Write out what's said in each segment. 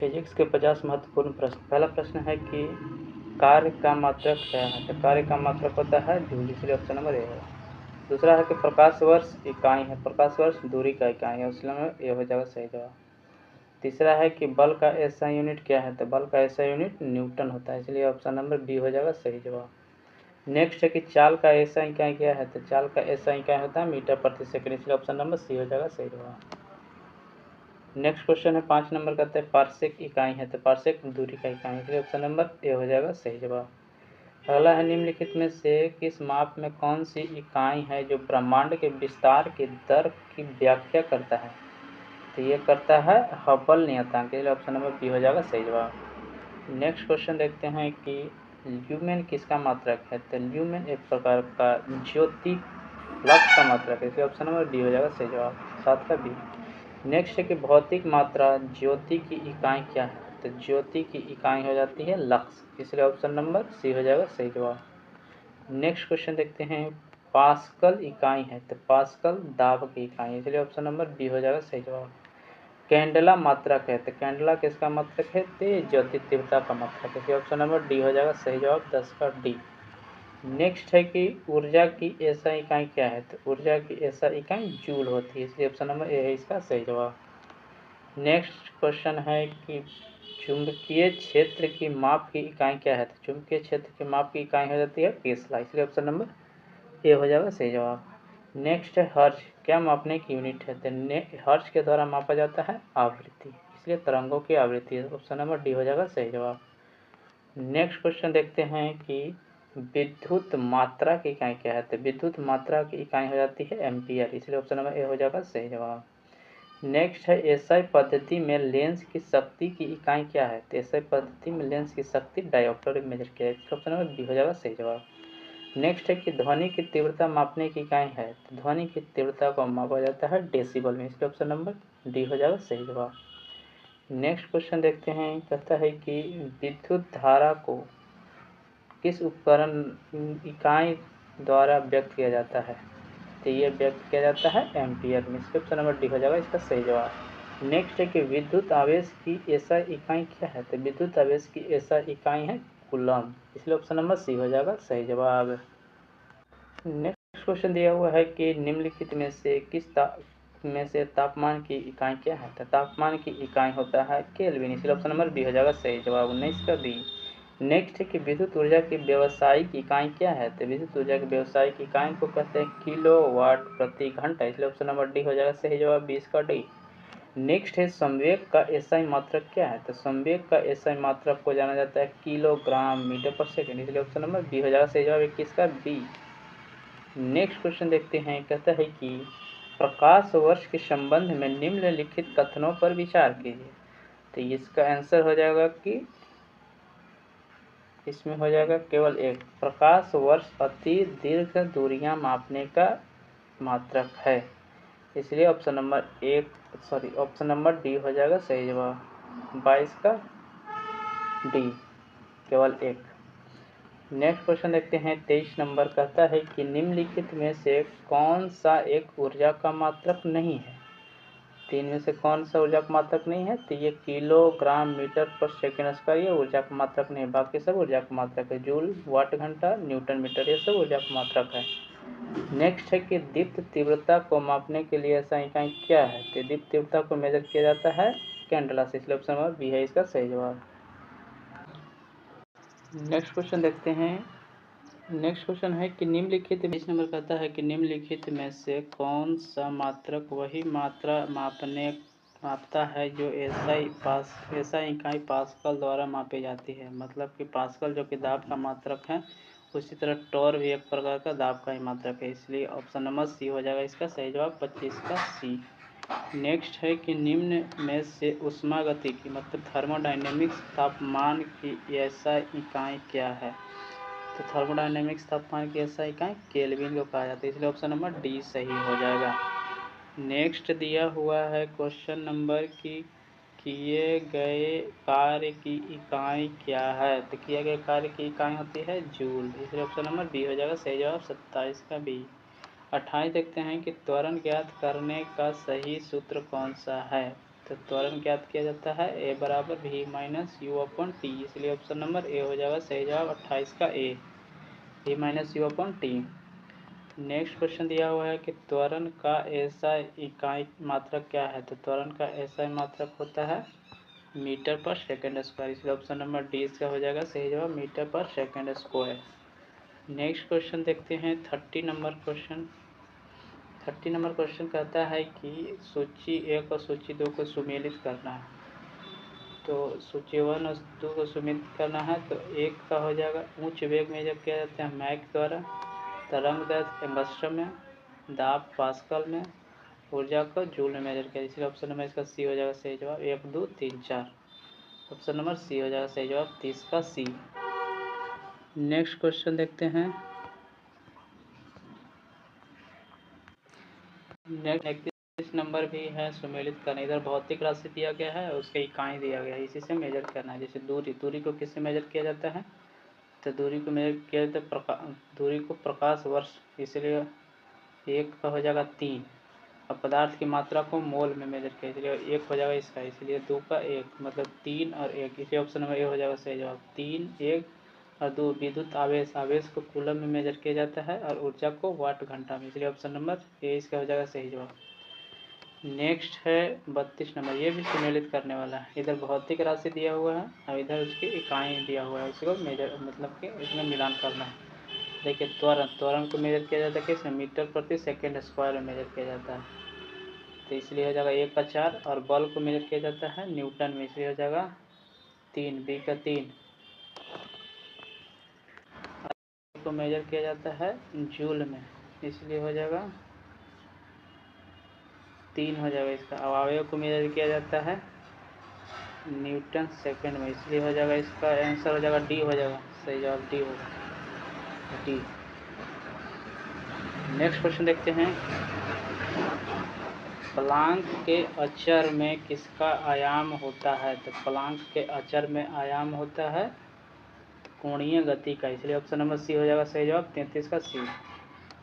Physics के 50 महत्वपूर्ण प्रश्न। पहला प्रश्न है कि कार्य का मात्रक क्या है? तो कार्य का मात्रक होता है जूल, इसलिए ऑप्शन नंबर ए है। दूसरा है कि प्रकाश वर्ष इकाई है, प्रकाश वर्ष दूरी का इकाई है, इसलिए नंबर ए हो जाएगा सही जवाब। तीसरा है कि बल का एसआई यूनिट क्या है? तो बल का एसआई यूनिट न्यूटन होता है, इसलिए ऑप्शन नंबर बी हो जाएगा सही जवाब। नेक्स्ट है कि चाल का एसआई इकाई क्या है? तो चाल का एसआई इकाई होता है मीटर प्रति सेकंड, इसलिए ऑप्शन नंबर सी हो जाएगा सही जवाब। नेक्स्ट क्वेश्चन है 5 नंबर का, है पार्सेक इकाई है, तो पार्सेक दूरी का इकाई है, इसलिए ऑप्शन नंबर ए हो जाएगा सही जवाब। अगला है निम्नलिखित में से किस माप में कौन सी इकाई है जो ब्रह्मांड के विस्तार की दर की व्याख्या करता है? तो ये करता है हबल नियतांक, इसलिए ऑप्शन नंबर बी हो जाएगा सही जवाब। नेक्स्ट क्वेश्चन देखते हैं कि ल्यूमेन किसका मात्रक है? तो ल्यूमेन एक प्रकार का ज्योति लक्स का मात्रक है, इसलिए ऑप्शन नंबर डी हो जाएगा सही जवाब, 7 का बी। नेक्स्ट है कि भौतिक मात्रा ज्योति की इकाई क्या है? तो ज्योति की इकाई हो जाती है लक्स, इसलिए ऑप्शन नंबर सी हो जाएगा सही जवाब। नेक्स्ट क्वेश्चन देखते हैं, पास्कल इकाई है, तो पास्कल दाब की इकाई है, इसलिए ऑप्शन नंबर बी हो जाएगा सही जवाब। कैंडला मात्रक है, तो कैंडला किसका मात्रक है? तो ज्योति तीव्रता का मात्रक है, इसलिए ऑप्शन नंबर डी हो जाएगा सही जवाब, 10 का डी। नेक्स्ट है कि ऊर्जा की ऐसा इकाई क्या है? तो ऊर्जा की ऐसा इकाई जूल होती है, इसलिए ऑप्शन नंबर ए है इसका सही जवाब। नेक्स्ट क्वेश्चन है कि चुंबकीय क्षेत्र की माप की इकाई क्या है? तो चुंबकीय क्षेत्र की माप की इकाई हो जाती है टेस्ला, इसलिए ऑप्शन नंबर ए हो जाएगा सही जवाब। नेक्स्ट है हर्ट्ज, क्या मापने की यूनिट है? तो हर्ट्ज के द्वारा मापा जाता है आवृत्ति, इसलिए तरंगों की आवृत्ति है, ऑप्शन नंबर डी हो जाएगा सही जवाब। नेक्स्ट क्वेश्चन देखते हैं कि विद्युत मात्रा की इकाई क्या है? तो विद्युत मात्रा की इकाई हो जाती है एम्पियर, इसलिए ऑप्शन नंबर ए हो जाएगा सही जवाब। नेक्स्ट है एसआई पद्धति में लेंस की शक्ति की इकाई क्या है? तो एसआई पद्धति में लेंस की शक्ति डायोप्टर मेजर किया है, ऑप्शन नंबर बी हो जाएगा सही जवाब। नेक्स्ट है कि ध्वनि की तीव्रता मापने की इकाई है, तो ध्वनि की तीव्रता को मापा जाता है डेसिबल में, इसलिए ऑप्शन नंबर डी हो जाएगा सही जवाब। नेक्स्ट क्वेश्चन देखते हैं, कहता है कि विद्युत धारा को किस उपकरण इकाई द्वारा व्यक्त किया जाता है? तो ये व्यक्त किया जाता है एम्पियर में, इसलिए ऑप्शन नंबर डी हो जाएगा इसका सही जवाब। नेक्स्ट है कि विद्युत आवेश की ऐसा इकाई क्या है? तो विद्युत आवेश की ऐसा इकाई है कूलम, इसलिए ऑप्शन नंबर सी हो जाएगा सही जवाब। नेक्स्ट क्वेश्चन दिया हुआ है कि निम्नलिखित में से तापमान की इकाई क्या है? तो तापमान की इकाई होता है केल्विन, इसलिए ऑप्शन नंबर बी हो जाएगा सही जवाब, 19 का बी। नेक्स्ट है कि विद्युत ऊर्जा की व्यावसायिक इकाई क्या है? तो विद्युत ऊर्जा की व्यावसायिक इकाई को कहते हैं किलोवाट प्रति घंटा, इसलिए ऑप्शन नंबर डी हो जाएगा सही जवाब, 20 का डी। नेक्स्ट है संवेग का एसआई मात्रक क्या है? तो संवेग का एसआई मात्रक को जाना जाता है किलोग्राम मीटर पर सेकेंड, इसलिए ऑप्शन नंबर बी हो जाएगा सही जवाब, 21 का बी। नेक्स्ट क्वेश्चन देखते हैं, कहता है कि प्रकाश वर्ष के संबंध में निम्नलिखित कथनों पर विचार कीजिए। तो इसका आंसर हो जाएगा कि इसमें हो जाएगा केवल एक, प्रकाश वर्ष अति दीर्घ दूरियां मापने का मात्रक है, इसलिए ऑप्शन नंबर डी हो जाएगा सही जवाब, 22 का डी, केवल एक। नेक्स्ट क्वेश्चन देखते हैं 23 नंबर, कहता है कि निम्नलिखित में से कौन सा एक ऊर्जा का मात्रक नहीं है? तीन में से कौन सा ऊर्जा का मात्रक नहीं है? तो ये किलोग्राम मीटर पर सेकेंड का ये ऊर्जा का मात्रक नहीं है, बाकी सब ऊर्जा का मात्रक है, जूल वाट घंटा न्यूटन मीटर ये सब ऊर्जा का मात्रक है। नेक्स्ट है कि दीप्त तीव्रता को मापने के लिए ऐसा इकाई क्या है? तो दीप्त तीव्रता को मेजर किया जाता है कैंडला से, इसलिए ऑप्शन नंबर बी है इसका सही जवाब। नेक्स्ट क्वेश्चन देखते हैं, नेक्स्ट क्वेश्चन है कि निम्नलिखित 20 नंबर कहता है कि निम्नलिखित में से कौन सा मात्रक वही मात्रा मापता है जो ऐसा इकाई पास्कल द्वारा मापी जाती है, मतलब कि पास्कल जो कि दाब का मात्रक है, उसी तरह टॉर भी एक प्रकार का दाब का ही मात्रक है, इसलिए ऑप्शन नंबर सी हो जाएगा इसका सही जवाब, 25 का सी। नेक्स्ट है कि निम्न में से ऊष्मागतिकी मतलब थर्मोडायनेमिक्स तापमान की ऐसा इकाई क्या है? तो थर्मोडायनेमिक्स तापमान की ऐसा इकाई केल्विन को कहा जाता है, इसलिए ऑप्शन नंबर डी सही हो जाएगा। नेक्स्ट दिया हुआ है क्वेश्चन नंबर कि किए गए कार्य की इकाई क्या है? तो किए गए कार्य की इकाई होती है जूल, इसलिए ऑप्शन नंबर बी हो जाएगा सही जवाब, 27 का बी। 28 देखते हैं कि त्वरण ज्ञात करने का सही सूत्र कौन सा है? तो त्वरण ज्ञात किया जाता है ए बराबर V minus U upon T, इसलिए ऑप्शन नंबर ए हो जाएगा सही जवाब 28 का A, V minus U upon T. Next question दिया हुआ है कि त्वरण का ऐसा इकाई मात्रक क्या है, तो त्वरण का ऐसा मात्रक होता है मीटर पर सेकेंड स्क्वायर, इसलिए ऑप्शन नंबर डी इसका हो जाएगा सही जवाब मीटर पर सेकेंड स्क्वायर। नेक्स्ट क्वेश्चन देखते हैं 30 नंबर क्वेश्चन। 30 नंबर क्वेश्चन कहता है कि सूची 1 और सूची 2 को सुमेलित करना है, तो सूची 1 और 2 को सुमेलित करना है तो 1 का हो जाएगा उच्च वेग मेजर किया जाता है मैक द्वारा, तरंग दैर्घ्य एंगस्ट्रम में, दाब पास्कल में, ऊर्जा को जूल में मेजर किया, इसलिए ऑप्शन नंबर इसका सी हो जाएगा सही जवाब 1 2 3 4, ऑप्शन नंबर सी हो जाएगा सही जवाब 30 का सी। नेक्स्ट क्वेश्चन देखते हैं। नेक्स्ट नंबर भी है सुमेलित करना, इधर भौतिक राशि दिया गया है उसके इकाई दिया गया है, इसी से मेजर करना है। जैसे दूरी को किससे मेजर किया जाता है, तो दूरी को मेजर किया जाता है दूरी को प्रकाश वर्ष, इसलिए 1 का हो जाएगा 3, और पदार्थ की मात्रा को मोल में मेजर किया, इसलिए 1 हो जाएगा इसका, इसलिए 2 का 1 मतलब 3 और 1, इसलिए ऑप्शन नंबर ए हो जाएगा सही जवाब 3 1 और 2। विद्युत आवेश को कूलम में मेजर किया जाता है और ऊर्जा को वाट घंटा में, इसलिए ऑप्शन नंबर ए इसका हो जाएगा सही जवाब। नेक्स्ट है 32 नंबर, ये भी सुमेलित करने वाला है। इधर भौतिक राशि दिया हुआ है और इधर उसकी इकाई दिया हुआ है, उसको मेजर मतलब कि इसमें मिलान करना है। देखिए त्वरण को मेजर किया जाता है किसमें, मीटर प्रति सेकेंड स्क्वायर में मेजर किया जाता है, तो इसलिए हो जाएगा 1 का 4, और बल को मेजर किया जाता है न्यूटन में, इसलिए हो जाएगा 3 बी का 3, को मेजर किया जाता है जूल में, इसलिए हो जाएगा 3 हो जाएगा इसका। अवयव को मेजर किया जाता है न्यूटन सेकंड में, इसलिए हो जाएगा इसका आंसर हो जाएगा डी हो जाएगा सही जवाब डी होगा डी। नेक्स्ट क्वेश्चन देखते हैं। प्लांक के अचर में किसका आयाम होता है, तो प्लांक के अचर में आयाम होता है कोणीय गति का, इसलिए ऑप्शन नंबर सी हो जाएगा सही जवाब 33 का सी।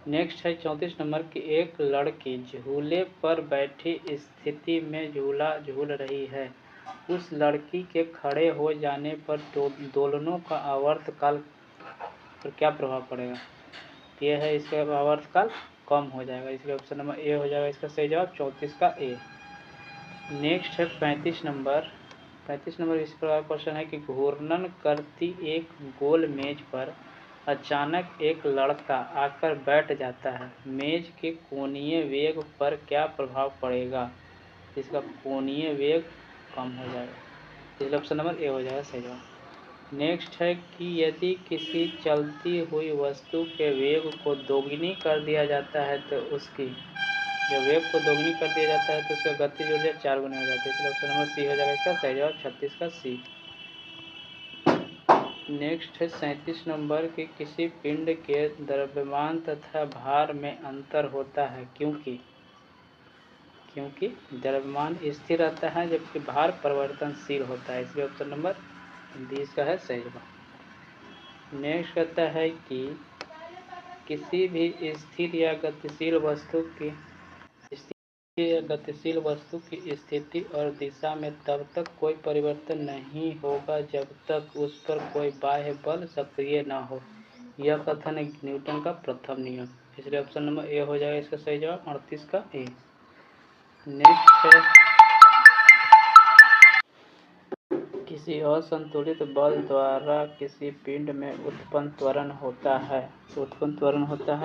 नेक्स्ट है 34 नंबर की एक लड़की झूले पर बैठी स्थिति में झूला झूल रही है, उस लड़की के खड़े हो जाने पर दोलनों का आवर्तकाल पर क्या प्रभाव पड़ेगा, यह है इसका आवर्तकाल कम हो जाएगा, इसलिए ऑप्शन नंबर ए हो जाएगा इसका सही जवाब 34 का ए। नेक्स्ट है 35 नंबर। 35 नंबर इस प्रकार क्वेश्चन है कि घूर्णन करती एक गोल मेज पर अचानक एक लड़का आकर बैठ जाता है, मेज के कोणीय वेग पर क्या प्रभाव पड़ेगा, इसका कोणीय वेग कम हो जाएगा, इसलिए ऑप्शन नंबर ए हो जाएगा सही जवाब। नेक्स्ट है कि यदि किसी चलती हुई वस्तु के वेग को दोगुनी कर दिया जाता है तो उसकी जब वेग को दोगुनी कर दिया जाता है तो उसका गतिज ऊर्जा 4 गुना हो जाती है, इसलिए ऑप्शन नंबर सी हो जाएगा इसका सही जवाब 36 का सी। नेक्स्ट है 37 नंबर कि किसी पिंड के द्रव्यमान तथा भार में अंतर होता है क्योंकि द्रव्यमान स्थिर रहता है जबकि भार परिवर्तनशील होता है, इसलिए ऑप्शन नंबर डी इसका है सही जवाब। नेक्स्ट कहता है कि किसी भी स्थिर या गतिशील वस्तु की स्थिति और दिशा में तब तक कोई परिवर्तन नहीं होगा जब तक उस पर कोई बाह्य बल सक्रिय न हो, यह कथन है न्यूटन का प्रथम नियम, इसलिए ऑप्शन नंबर ए हो जाएगा इसका सही जवाब 38 का ए। नेक्स्ट है किसी असंतुलित बल द्वारा किसी पिंड में उत्पन्न त्वरण होता है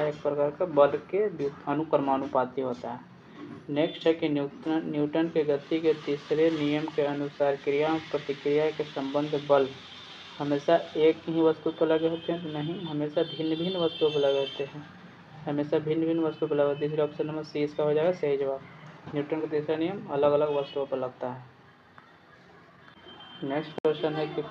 एक प्रकार का बल के अनुक्रमानुपाती होता है। नेक्स्ट है कि न्यूटन के गति के तीसरे नियम के अनुसार क्रिया और प्रतिक्रिया के संबंध बल हमेशा एक ही वस्तु पर लगे होते हैं, नहीं हमेशा भिन्न भिन्न वस्तुओं पर लगे होते हैं, इसलिए ऑप्शन नंबर सी इसका हो जाएगा सही जवाब। न्यूटन का तीसरा नियम अलग अलग वस्तुओं पर लगता है। नेक्स्ट क्वेश्चन है कि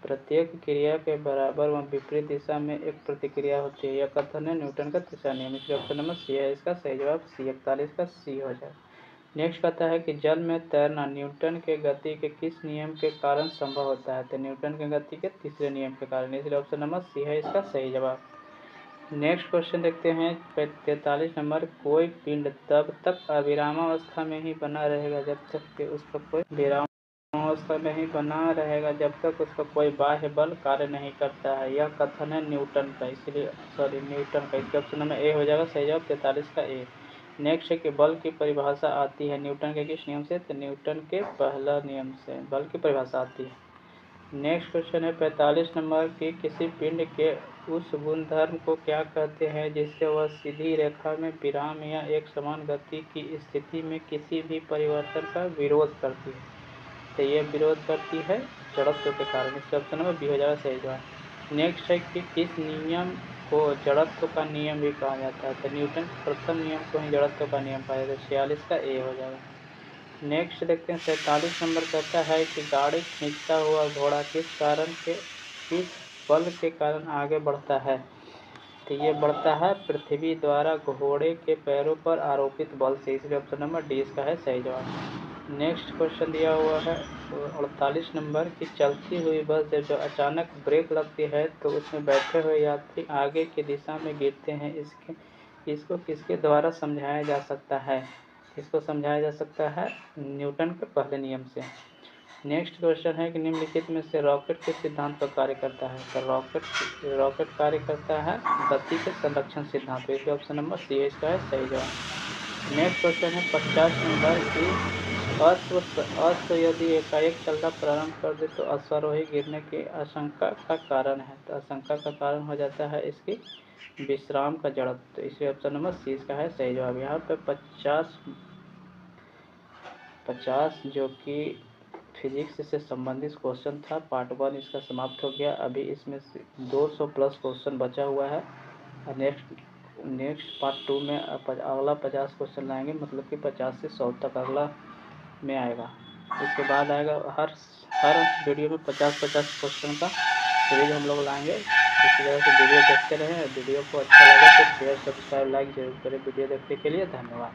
प्रत्येक क्रिया के बराबर व विपरीत दिशा में एक प्रतिक्रिया होती है, यह कथन है न्यूटन का तीसरा नियम, इसलिए ऑप्शन नंबर सी है इसका सही जवाब सी 41 का सी हो जाए। नेक्स्ट कहता है कि जल में तैरना न्यूटन के गति के किस नियम के कारण संभव होता है, तो न्यूटन के गति के तीसरे नियम के कारण, इसलिए ऑप्शन नंबर सी है इसका सही जवाब। नेक्स्ट क्वेश्चन देखते हैं 43 नंबर। कोई पिंड तब तक अविरामावस्था में ही बना रहेगा जब तक कि उसका कोई विरामावस्था में ही बना रहेगा जब तक उसका कोई बाह्य बल कार्य नहीं करता है। यह कथन है न्यूटन का, इसलिए न्यूटन का। इसका ऑप्शन नंबर ए हो जाएगा सही जवाब 43 का ए। नेक्स्ट है कि बल की परिभाषा आती है न्यूटन के किस नियम से? तो न्यूटन के पहला नियम से बल की परिभाषा आती है। नेक्स्ट क्वेश्चन है 45 नंबर की। किसी पिंड के उस गुणधर्म को क्या कहते हैं जिससे वह सीधी रेखा में विराम या एक समान गति की स्थिति में किसी भी परिवर्तन का विरोध करती है? तो ये विरोध करती है जड़त्व के कारण। इसका ऑप्शन नंबर बी हो जाएगा सही जवाब। नेक्स्ट है कि किस नियम को जड़त्व का नियम भी कहा जाता है? तो न्यूटन के प्रथम नियम को ही जड़त्व का नियम कहा जाता है। 46 का ए हो जाएगा। नेक्स्ट देखते हैं 47 नंबर कहता है कि गाड़ी खींचता हुआ घोड़ा किस बल के कारण आगे बढ़ता है? तो ये बढ़ता है पृथ्वी द्वारा घोड़े के पैरों पर आरोपित बल से, इसलिए ऑप्शन नंबर डी इसका है सही जवाब। नेक्स्ट क्वेश्चन दिया हुआ है 48 नंबर की। चलती हुई बस जब अचानक ब्रेक लगती है तो उसमें बैठे हुए यात्री आगे की दिशा में गिरते हैं, इसको किसके द्वारा समझाया जा सकता है? इसको समझाया जा सकता है न्यूटन के पहले नियम से। नेक्स्ट क्वेश्चन है कि निम्नलिखित में से रॉकेट किस सिद्धांत पर कार्य करता है? तो रॉकेट कार्य करता है गति के संरक्षण सिद्धांत पर, इसलिए ऑप्शन नंबर सी इसका है सही जवाब। नेक्स्ट क्वेश्चन है 50 नंबर की। अश्व यदि एकाएक चलना प्रारंभ कर दे तो अश्वारोही गिरने की आशंका का कारण है। तो आशंका का कारण हो जाता है इसकी विश्राम का जड़त्व, तो इसलिए ऑप्शन नंबर सी इसका है सही जवाब। यहाँ पे 50 जो कि फिजिक्स से संबंधित क्वेश्चन था, पार्ट 1 इसका समाप्त हो गया। अभी इसमें से 200 प्लस क्वेश्चन बचा हुआ है और नेक्स्ट पार्ट 2 में अगला 50 क्वेश्चन लाएंगे, मतलब कि 50 से 100 तक अगला में आएगा। इसके बाद आएगा हर वीडियो में 50-50 क्वेश्चन का सीरीज हम लोग लाएंगे। इसी तरह से वीडियो देखते रहें। वीडियो को अच्छा लगे तो शेयर, सब्सक्राइब, लाइक जरूर करें। वीडियो देखने के लिए धन्यवाद।